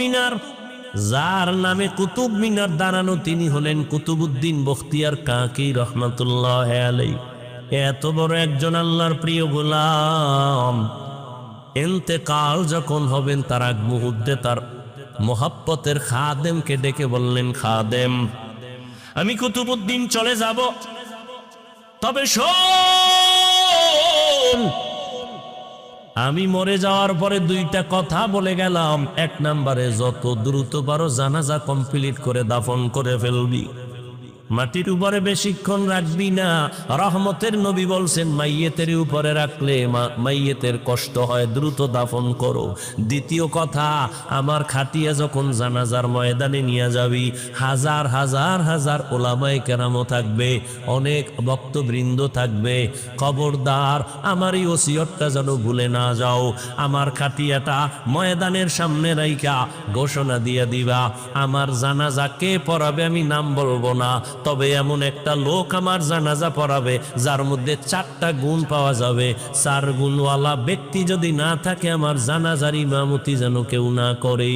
মিনার, যার নামে কুতুব মিনার দাঁড়ানো তিনি হলেন কুতুবউদ্দিন বখতিয়ার কাকি রহমাতুল্লাহ আলাইহি। এত বড় একজন আল্লাহর প্রিয় গোলাম ইন্তেকাল যখন হবেন তার আগ মুহূর্তে তার মোহাব্বতের খাদেমকে ডেকে বললেন, খাদেম আমি কুতুবউদ্দিন চলে যাব, তবে শোন আমি মরে যাওয়ার পরে দুইটা কথা বলে গেলাম। এক নম্বরে যত দ্রুত পারো জানাজা কমপ্লিট করে দাফন করে ফেলবি, মাটির উপরে বেশিক্ষণ রাখবি না। রহমতের নবী বলছেন মাইয়েতের উপরে রাখলে মাইয়েতের কষ্ট হয়, দ্রুত দাফন করো। দ্বিতীয় কথা, আমার খাটিয়া যখন জানাজার ময়দানে নিয়ে যাবি, হাজার হাজার হাজার ওলামায়ে কেরামও থাকবে, অনেক ভক্তবৃন্দ থাকবে, খবরদার আমার এই ওসিয়তটা যেন ভুলে না যাও। আমার খাটিয়াটা ময়দানের সামনে রাইখা ঘোষণা দিয়ে দিবা, আমার জানাজা কে পড়াবে আমি নাম বলবো না, তবে এমন একটা লোক আমার জানাজা পড়াবে যার মধ্যে 4টা গুণ পাওয়া যাবে। 4 গুণওয়ালা ব্যক্তি যদি না থাকে আমার জানাজার ইমামতি যেন কেউ না করে।